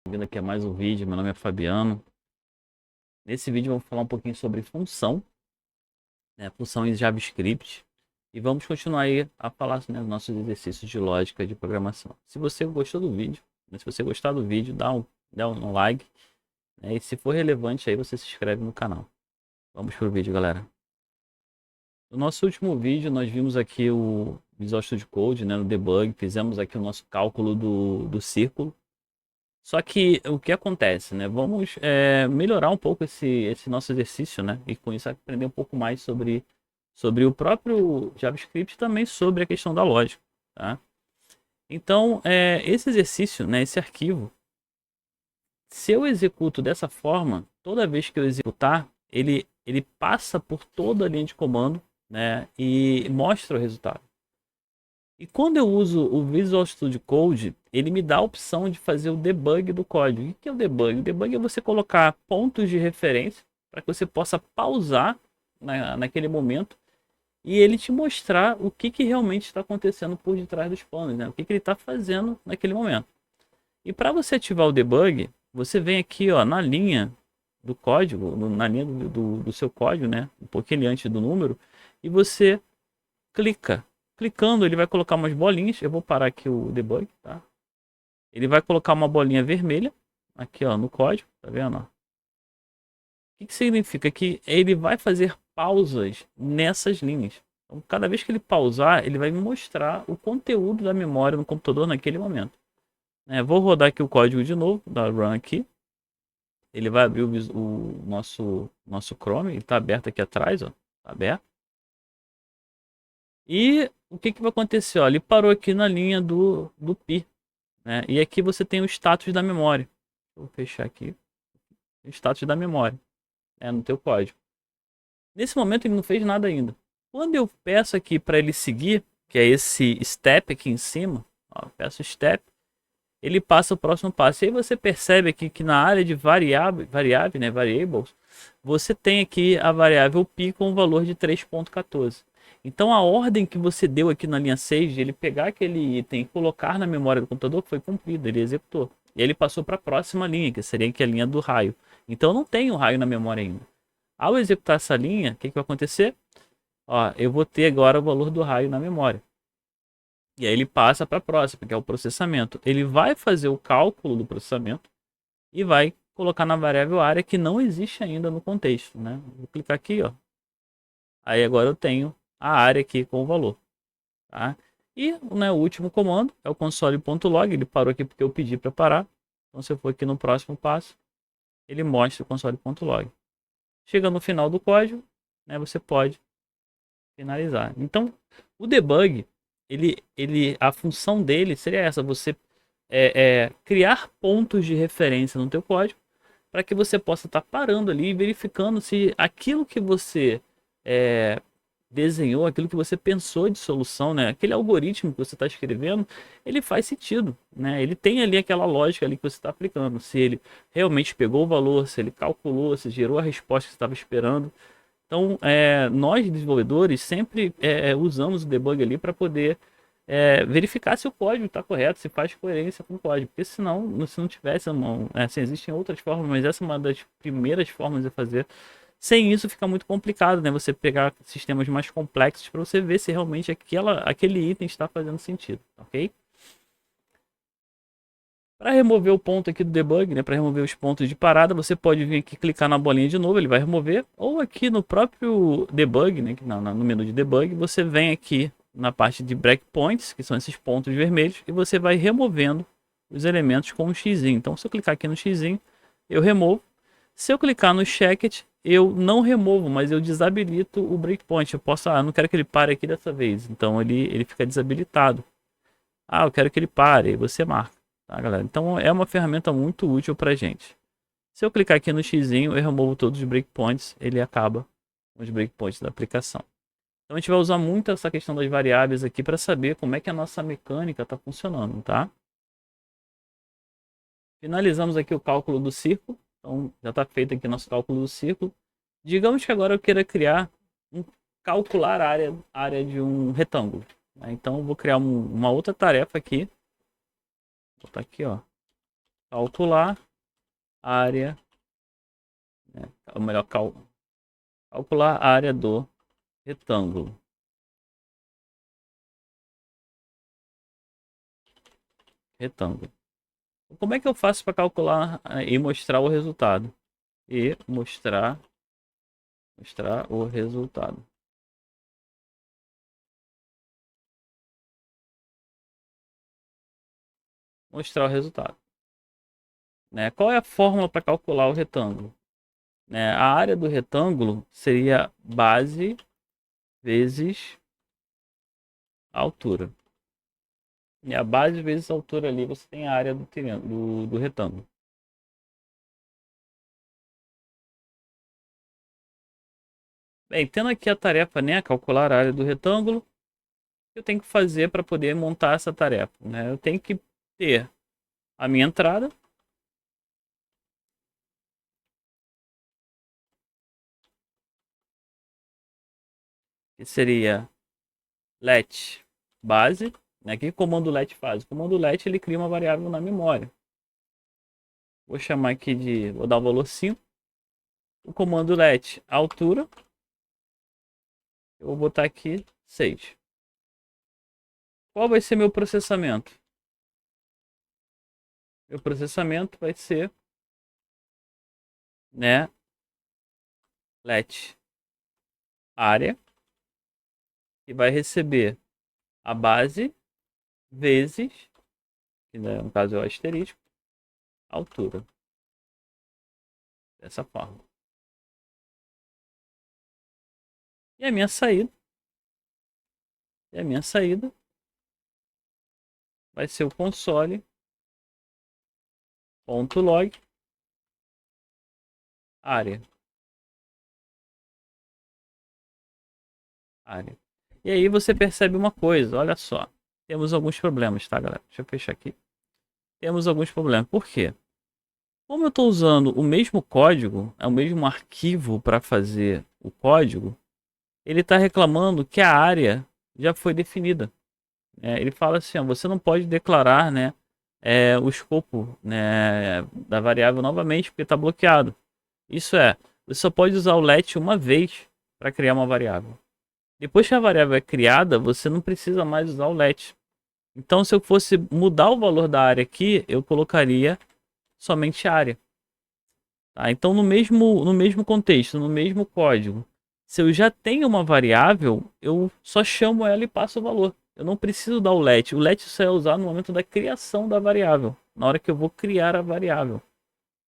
Bem-vindo aqui a mais um vídeo. Meu nome é Fabiano. Nesse vídeo vamos falar um pouquinho sobre função, né, função em JavaScript, e vamos continuar aí a falar, né, dos nossos exercícios de lógica de programação. Se você gostou do vídeo, né, se você gostar do vídeo, dá um like, né, e se for relevante aí você se inscreve no canal. Vamos pro vídeo, galera. No nosso último vídeo nós vimos aqui o Visual Studio Code, né, no debug, fizemos aqui o nosso cálculo do círculo. Só que o que acontece, né? Vamos melhorar um pouco esse nosso exercício, né? E com isso aprender um pouco mais sobre o próprio JavaScript e também sobre a questão da lógica, tá? Então, esse exercício, né? Esse arquivo, se eu executo dessa forma, toda vez que eu executar, ele passa por toda a linha de comando, né? E mostra o resultado. E quando eu uso o Visual Studio Code, ele me dá a opção de fazer o debug do código. O que é o debug? O debug é você colocar pontos de referência para que você possa pausar naquele momento e ele te mostrar o que realmente está acontecendo por detrás dos panos, né? O que ele está fazendo naquele momento. E para você ativar o debug, você vem aqui, ó, na linha do código, na linha do seu código, né? Um pouquinho antes do número, e você clica. Clicando, ele vai colocar umas bolinhas. Eu vou parar aqui o debug, tá? Ele vai colocar uma bolinha vermelha aqui, ó, no código, tá vendo? Ó? O que significa? Que ele vai fazer pausas nessas linhas. Então, cada vez que ele pausar, ele vai me mostrar o conteúdo da memória no computador naquele momento. Vou rodar aqui o código de novo, da run aqui. Ele vai abrir o nosso Chrome, ele está aberto aqui atrás, ó, tá aberto. E o que vai acontecer? Ó, ele parou aqui na linha do pi, né? E aqui você tem o status da memória. Vou fechar aqui o status da memória, no teu código. Nesse momento ele não fez nada ainda. Quando eu peço aqui para ele seguir, que é esse step aqui em cima, ó, peço step, ele passa o próximo passo. E aí você percebe aqui que na área de variável, né, variables, você tem aqui a variável pi com o valor de 3.14. Então a ordem que você deu aqui na linha 6 de ele pegar aquele item e colocar na memória do computador foi cumprida, ele executou. E ele passou para a próxima linha, que seria aqui a linha do raio. Então não tem o raio na memória ainda. Ao executar essa linha, o que vai acontecer? Ó, eu vou ter agora o valor do raio na memória. E aí ele passa para a próxima, que é o processamento. Ele vai fazer o cálculo do processamento e vai colocar na variável área que não existe ainda no contexto, né? Vou clicar aqui, ó. Aí agora eu tenho a área aqui com o valor, tá? E, né, o último comando é o console.log. Ele parou aqui porque eu pedi para parar. Então se eu for aqui no próximo passo, ele mostra o console.log. Chega no final do código, né, você pode finalizar. Então, o debug, a função dele seria essa: você criar pontos de referência no teu código para que você possa estar parando ali e verificando se aquilo que você desenhou, aquilo que você pensou de solução, né, aquele algoritmo que você está escrevendo, ele faz sentido, né? Ele tem ali aquela lógica ali que você está aplicando, se ele realmente pegou o valor, se ele calculou, se gerou a resposta que você estava esperando. Então, nós desenvolvedores sempre usamos o debug ali para poder verificar se o código está correto, se faz coerência com o código, porque senão, se não tivesse, assim, existem outras formas, mas essa é uma das primeiras formas de fazer. Sem isso fica muito complicado, né? Você pegar sistemas mais complexos para você ver se realmente aquele item está fazendo sentido, ok? Para remover o ponto aqui do debug, né, para remover os pontos de parada, você pode vir aqui clicar na bolinha de novo, ele vai remover, ou aqui no próprio debug, né, no menu de debug, você vem aqui na parte de breakpoints, que são esses pontos vermelhos, e você vai removendo os elementos com um x. Então, se eu clicar aqui no x, eu removo. Se eu clicar no checked, eu não removo, mas eu desabilito o breakpoint. Eu posso, não quero que ele pare aqui dessa vez, então ele fica desabilitado. Eu quero que ele pare, e você marca. Tá, galera? Então é uma ferramenta muito útil pra gente. Se eu clicar aqui no X, eu removo todos os breakpoints, ele acaba com os breakpoints da aplicação. Então a gente vai usar muito essa questão das variáveis aqui para saber como é que a nossa mecânica está funcionando, tá? Finalizamos aqui o cálculo do círculo. Então já está feito aqui o nosso cálculo do círculo. Digamos que agora eu queira criar calcular a área de um retângulo, né? Então eu vou criar uma outra tarefa aqui. Vou botar aqui, ó. calcular área, né? Ou melhor, calcular a área do retângulo. Retângulo. Como é que eu faço para calcular e mostrar o resultado? E mostrar o resultado. Mostrar o resultado. Né? Qual é a fórmula para calcular o retângulo? Né? A área do retângulo seria base vezes a altura. E a base vezes a altura ali, você tem a área do retângulo. Bem, tendo aqui a tarefa, né, calcular a área do retângulo, o que eu tenho que fazer para poder montar essa tarefa? Né? Eu tenho que ter a minha entrada, que seria let base. Né? O que o comando let faz? O comando let ele cria uma variável na memória. Vou chamar aqui de, vou dar o valor 5. O comando let altura, eu vou botar aqui 6. Qual vai ser meu processamento? Meu processamento vai ser, né, let área, que vai receber a base vezes, que no caso é o asterisco, altura. Dessa forma. E a minha saída, vai ser o console.log área. E aí você percebe uma coisa, olha só. Temos alguns problemas, tá, galera? Deixa eu fechar aqui. Temos alguns problemas. Por quê? Como eu estou usando o mesmo código, é o mesmo arquivo para fazer o código, ele está reclamando que a área já foi definida. Ele fala assim, ó, você não pode declarar, né, o escopo, né, da variável novamente porque está bloqueado. Isso é, você só pode usar o let uma vez para criar uma variável. Depois que a variável é criada, você não precisa mais usar o let. Então, se eu fosse mudar o valor da área aqui, eu colocaria somente área. Tá? Então, no mesmo contexto, no mesmo código, se eu já tenho uma variável, eu só chamo ela e passo o valor. Eu não preciso dar o let. O let só é usado no momento da criação da variável, na hora que eu vou criar a variável.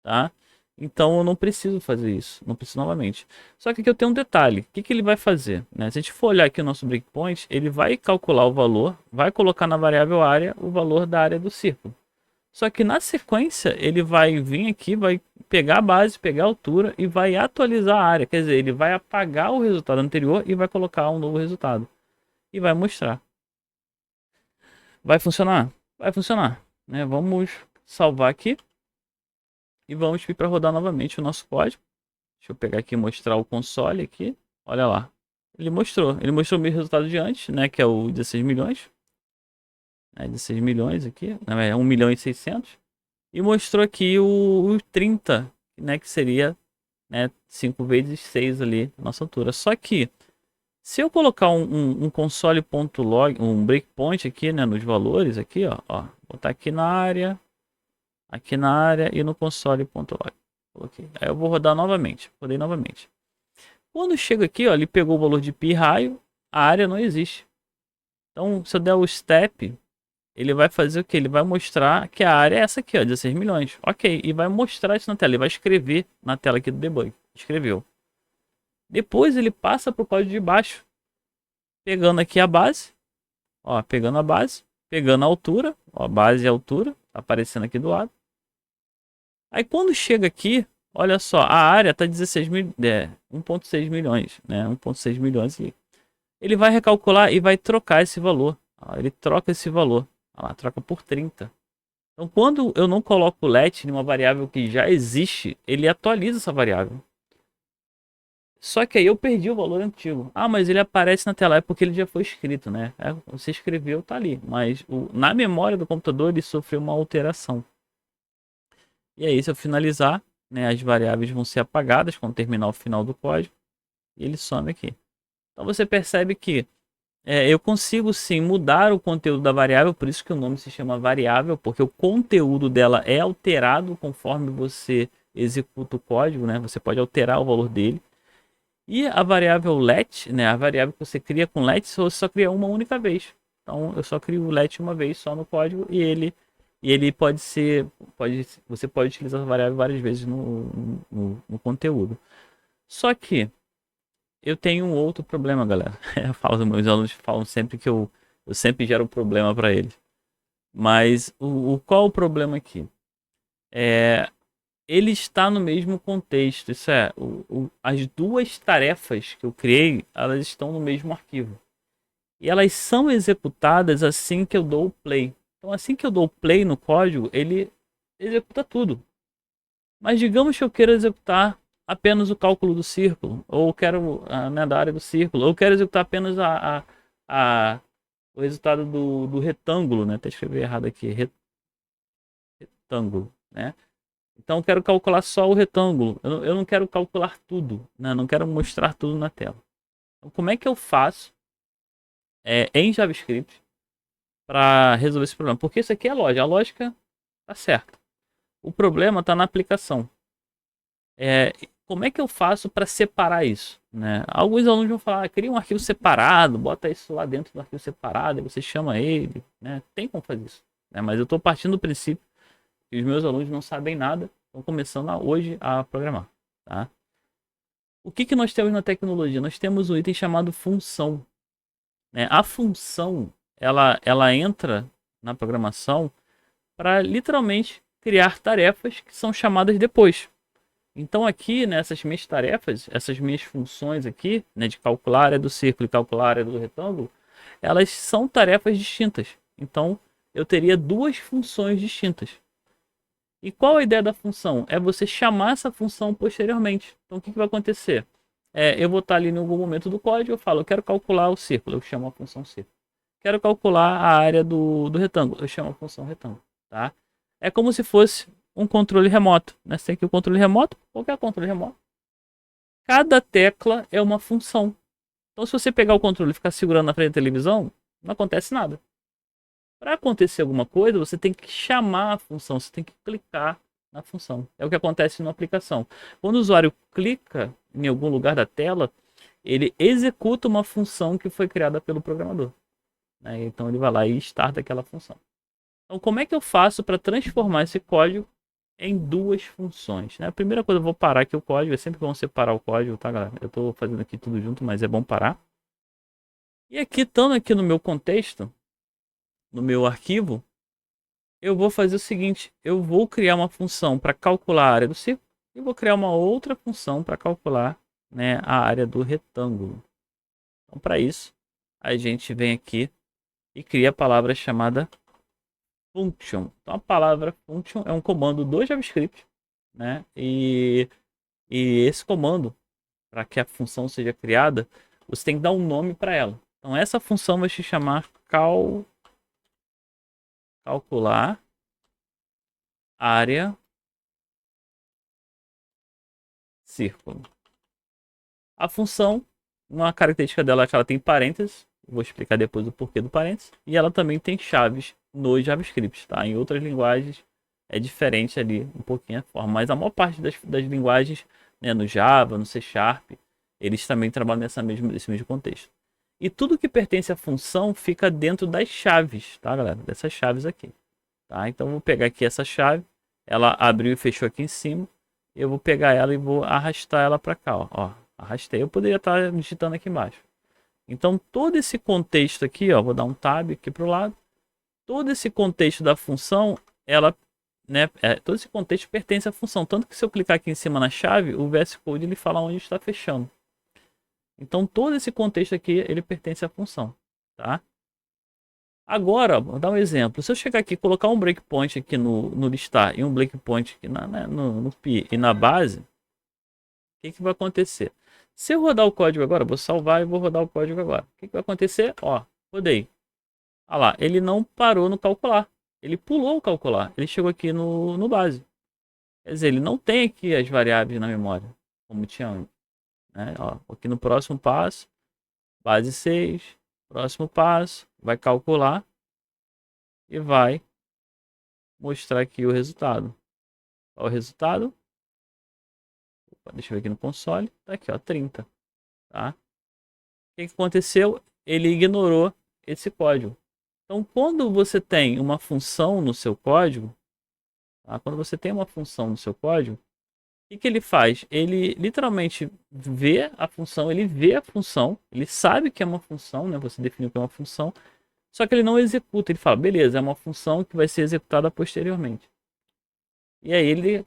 Tá? Então eu não preciso fazer isso, não preciso novamente. Só que aqui eu tenho um detalhe, o que ele vai fazer? Né? Se a gente for olhar aqui o nosso breakpoint, ele vai calcular o valor, vai colocar na variável área o valor da área do círculo. Só que na sequência ele vai vir aqui, vai pegar a base, pegar a altura e vai atualizar a área. Quer dizer, ele vai apagar o resultado anterior e vai colocar um novo resultado. E vai mostrar. Vai funcionar? Vai funcionar. Né? Vamos salvar aqui. E vamos vir para rodar novamente o nosso código. Deixa eu pegar aqui e mostrar o console aqui. Olha lá. Ele mostrou o meu resultado de antes, né? Que é o 16 milhões. 16 milhões aqui. Não, é 1 milhão e 600. E mostrou aqui o 30, né? Que seria, né, 5 vezes 6 ali, nossa altura. Só que, se eu colocar um console.log, um breakpoint aqui, né? Nos valores aqui, ó. Botar aqui na área e no console.log. Coloquei. Aí eu vou rodar novamente. Rodei novamente. Quando chega aqui, ó, ele pegou o valor de pi raio, a área não existe. Então, se eu der o step, ele vai fazer o que? Ele vai mostrar que a área é essa aqui, ó, 16 milhões. Ok, e vai mostrar isso na tela. Ele vai escrever na tela aqui do debug. Escreveu. Depois ele passa para o código de baixo, pegando aqui a base, ó, pegando a base, pegando a altura, ó, base e altura, tá aparecendo aqui do lado. Aí quando chega aqui, olha só, a área está 1.6 milhões, né? 1.6 milhões aqui. Ele vai recalcular e vai trocar esse valor. Ele troca esse valor. Troca por 30. Então, quando eu não coloco let em uma variável que já existe, ele atualiza essa variável. Só que aí eu perdi o valor antigo. Mas ele aparece na tela. É porque ele já foi escrito, né? Você escreveu, tá ali. Mas na memória do computador ele sofreu uma alteração. E aí, se eu finalizar, né, as variáveis vão ser apagadas quando terminar o final do código. E ele some aqui. Então você percebe que eu consigo sim mudar o conteúdo da variável, por isso que o nome se chama variável, porque o conteúdo dela é alterado conforme você executa o código, né? Você pode alterar o valor dele. E a variável let, né? A variável que você cria com let, você só cria uma única vez. Então eu só crio o let uma vez só no código e ele pode ser, você pode utilizar a variável várias vezes no conteúdo. Só que eu tenho um outro problema, galera. Eu falo, meus alunos falam sempre que eu sempre gero um problema para eles. Mas qual o problema aqui? Ele está no mesmo contexto. Isso é, as duas tarefas que eu criei, elas estão no mesmo arquivo. E elas são executadas assim que eu dou o play. Então, assim que eu dou o play no código, ele executa tudo. Mas digamos que eu queira executar apenas o cálculo do círculo, ou quero, né, da área do círculo, ou quero executar apenas o resultado do retângulo, né? Até escrevi errado aqui, retângulo, né? Então eu quero calcular só o retângulo, eu não quero calcular tudo, né? Não quero mostrar tudo na tela. Então, como é que eu faço em JavaScript para resolver esse problema? Porque isso aqui é lógica, a lógica tá certa. O problema está na aplicação. Como é que eu faço para separar isso? Né? Alguns alunos vão falar, cria um arquivo separado, bota isso lá dentro do arquivo separado, e você chama ele. Né? Tem como fazer isso. Né? Mas eu estou partindo do princípio que os meus alunos não sabem nada, estão começando hoje a programar. Tá? O que nós temos na tecnologia? Nós temos um item chamado função. Né? A função, ela entra na programação para literalmente criar tarefas que são chamadas depois. Então aqui, nessas minhas tarefas, essas minhas funções aqui, né, de calcular a área do círculo e calcular a área do retângulo, elas são tarefas distintas. Então eu teria duas funções distintas. E qual a ideia da função? É você chamar essa função posteriormente. Então o que vai acontecer? Eu vou estar ali em algum momento do código, eu falo, eu quero calcular o círculo, eu chamo a função círculo. Quero calcular a área do retângulo, eu chamo a função retângulo. Tá? É como se fosse um controle remoto. Né? Você tem aqui o controle remoto, qualquer controle remoto. Cada tecla é uma função. Então, se você pegar o controle e ficar segurando na frente da televisão, não acontece nada. Para acontecer alguma coisa, você tem que chamar a função, você tem que clicar na função. É o que acontece na aplicação. Quando o usuário clica em algum lugar da tela, ele executa uma função que foi criada pelo programador. Né? Então, ele vai lá e starta aquela função. Então, como é que eu faço para transformar esse código em duas funções? Né? A primeira coisa, eu vou parar aqui o código. É sempre bom separar o código, tá, galera? Eu estou fazendo aqui tudo junto, mas é bom parar. E aqui, estando aqui no meu contexto, no meu arquivo, eu vou fazer o seguinte. Eu vou criar uma função para calcular a área do círculo e vou criar uma outra função para calcular, né, a área do retângulo. Então, para isso, a gente vem aqui e cria a palavra chamada function. Então a palavra function é um comando do JavaScript, né? E esse comando, para que a função seja criada, você tem que dar um nome para ela. Então essa função vai se chamar calcular área círculo. A função, uma característica dela é que ela tem parênteses. Vou explicar depois o porquê do parênteses. E ela também tem chaves no JavaScript, tá? Em outras linguagens é diferente ali um pouquinho a forma. Mas a maior parte das linguagens, né, no Java, no C Sharp, eles também trabalham nesse mesmo contexto. E tudo que pertence à função fica dentro das chaves, tá, galera? Dessas chaves aqui. Tá? Então eu vou pegar aqui essa chave. Ela abriu e fechou aqui em cima. Eu vou pegar ela e vou arrastar ela para cá, ó. Arrastei. Eu poderia estar digitando aqui embaixo. Então todo esse contexto aqui, ó, vou dar um tab aqui para o lado. Todo esse contexto da função, ela, né, todo esse contexto pertence à função. Tanto que se eu clicar aqui em cima na chave, o VS Code ele fala onde está fechando. Então todo esse contexto aqui, ele pertence à função, tá? Agora, vou dar um exemplo. Se eu chegar aqui e colocar um breakpoint aqui no listar e um breakpoint aqui no pi e na base, o que vai acontecer? Se eu rodar o código agora, vou salvar e vou rodar o código agora. O que vai acontecer? Ó, rodei. Olha lá, ele não parou no calcular. Ele pulou o calcular. Ele chegou aqui no base. Quer dizer, ele não tem aqui as variáveis na memória, como tinha antes, né? Ó, aqui no próximo passo, base 6, próximo passo, vai calcular e vai mostrar aqui o resultado. Qual é o resultado? Opa, deixa eu ver aqui no console. Tá aqui, ó, 30. Tá? O que aconteceu? Ele ignorou esse código. Então, quando você tem uma função no seu código, tá? Quando você tem uma função no seu código, o que ele faz? Ele literalmente vê a função, ele sabe que é uma função, né? Você definiu que é uma função, só que ele não executa. Ele fala, beleza, é uma função que vai ser executada posteriormente. E aí ele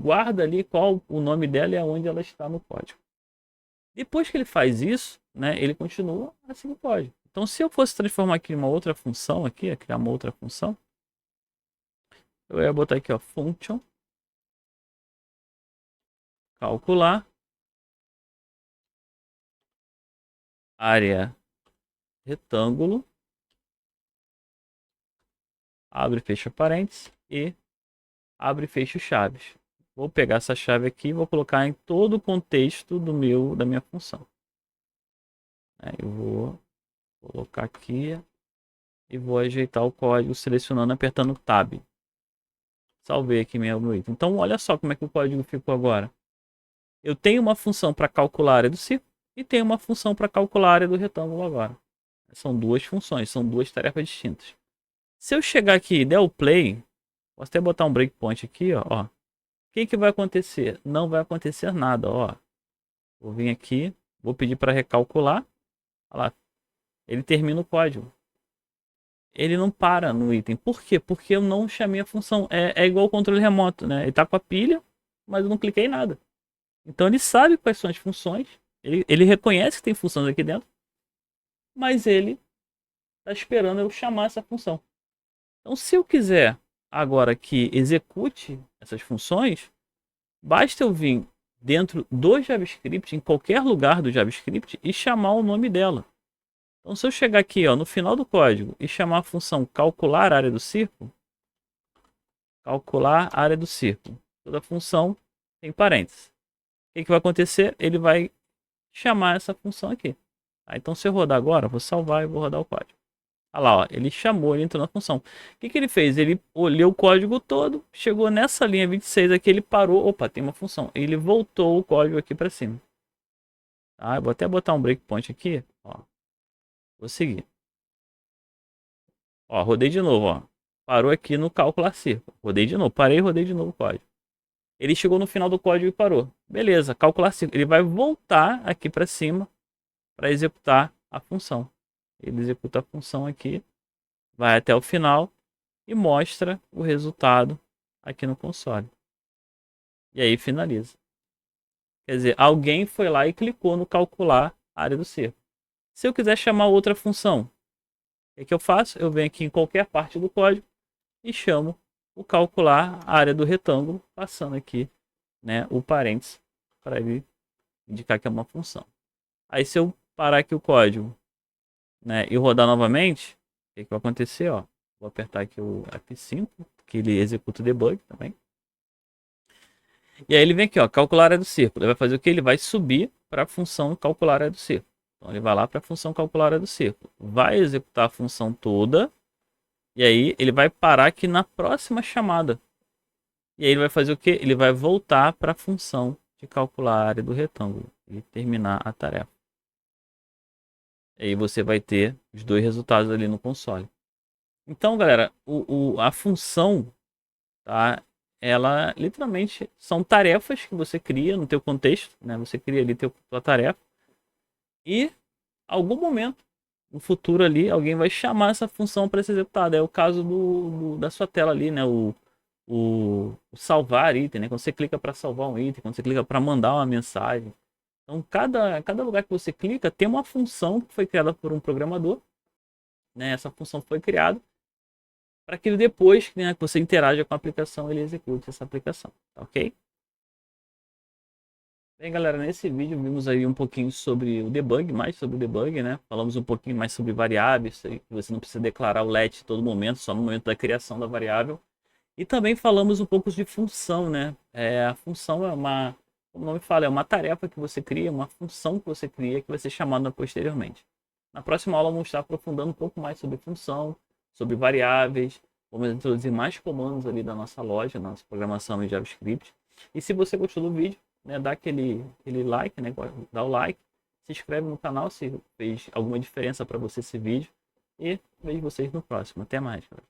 guarda ali qual o nome dela e aonde ela está no código. Depois que ele faz isso, né, ele continua assim no código. Então, se eu fosse transformar aqui em uma outra função, aqui, criar uma outra função, eu ia botar aqui, ó, function, calcular, área retângulo, abre e fecha parênteses e abre e fecha chaves. Vou pegar essa chave aqui e vou colocar em todo o contexto da minha função. Eu vou colocar aqui e vou ajeitar o código selecionando, apertando Tab. Salvei aqui meu item. Então, olha só como é que o código ficou agora. Eu tenho uma função para calcular a área do círculo e tenho uma função para calcular a área do retângulo agora. São duas funções, são duas tarefas distintas. Se eu chegar aqui e der o play, posso até botar um breakpoint aqui, ó. O que vai acontecer? Não vai acontecer nada, ó. Vou vir aqui, vou pedir para recalcular. Olha lá, ele termina o código. Ele não para no item. Por quê? Porque eu não chamei a função. É igual o controle remoto, né? Ele tá com a pilha, mas eu não cliquei em nada. Então ele sabe quais são as funções. Ele reconhece que tem funções aqui dentro. Mas ele está esperando eu chamar essa função. Então, se eu quiser agora que execute essas funções, basta eu vir dentro do JavaScript, em qualquer lugar do JavaScript, e chamar o nome dela. Então, se eu chegar aqui, ó, no final do código e chamar a função calcular a área do círculo, calcular a área do círculo, toda função tem parênteses. O que vai acontecer? Ele vai chamar essa função aqui. Então, se eu rodar agora, vou salvar e vou rodar o código. Olha lá, ó, ele chamou, ele entrou na função. O que ele fez? Ele olhou o código todo, chegou nessa linha 26 aqui, ele parou. Opa, tem uma função. Ele voltou o código aqui para cima. Tá? Eu vou até botar um breakpoint aqui. Ó. Vou seguir. Ó, rodei de novo, ó. Parou aqui no calcular círculo. Rodei de novo, parei e rodei de novo o código. Ele chegou no final do código e parou. Beleza, calcular círculo. Ele vai voltar aqui para cima para executar a função. Ele executa a função aqui, vai até o final e mostra o resultado aqui no console. E aí finaliza. Quer dizer, alguém foi lá e clicou no calcular a área do círculo. Se eu quiser chamar outra função, o que eu faço? Eu venho aqui em qualquer parte do código e chamo o calcular a área do retângulo, passando aqui, né, o parênteses para ele indicar que é uma função. Aí se eu parar aqui o código, né, e rodar novamente, o que vai acontecer? Ó, vou apertar aqui o F5, que ele executa o debug também. E aí ele vem aqui, ó, calcular a área do círculo. Ele vai fazer o que? Ele vai subir para a função calcular a área do círculo. Então ele vai lá para a função calcular a área do círculo. Vai executar a função toda. E aí ele vai parar aqui na próxima chamada. E aí ele vai fazer o que? Ele vai voltar para a função de calcular a área do retângulo e terminar a tarefa. E aí você vai ter os dois resultados ali no console. Então, galera, a função, tá? Ela literalmente são tarefas que você cria no teu contexto, né? Você cria ali tua tarefa e algum momento no futuro ali alguém vai chamar essa função para ser executada. É o caso da sua tela ali, né? O salvar item, né? Quando você clica para salvar um item, quando você clica para mandar uma mensagem. Então, cada lugar que você clica tem uma função que foi criada por um programador, né? Essa função foi criada para que depois, né, que você interaja com a aplicação, ele execute essa aplicação, tá ok? Bem, galera, nesse vídeo vimos aí um pouquinho sobre o debug, mais sobre o debug, né? Falamos um pouquinho mais sobre variáveis, que você não precisa declarar o let em todo momento, só no momento da criação da variável. E também falamos um pouco de função, né? A função é como o nome fala, é uma tarefa que você cria, uma função que você cria que vai ser chamada posteriormente. Na próxima aula vamos estar aprofundando um pouco mais sobre função, sobre variáveis, vamos introduzir mais comandos ali da nossa loja, nossa programação em JavaScript. E se você gostou do vídeo, né, dá aquele like, né, dá o like, se inscreve no canal se fez alguma diferença para você esse vídeo e vejo vocês no próximo. Até mais, galera.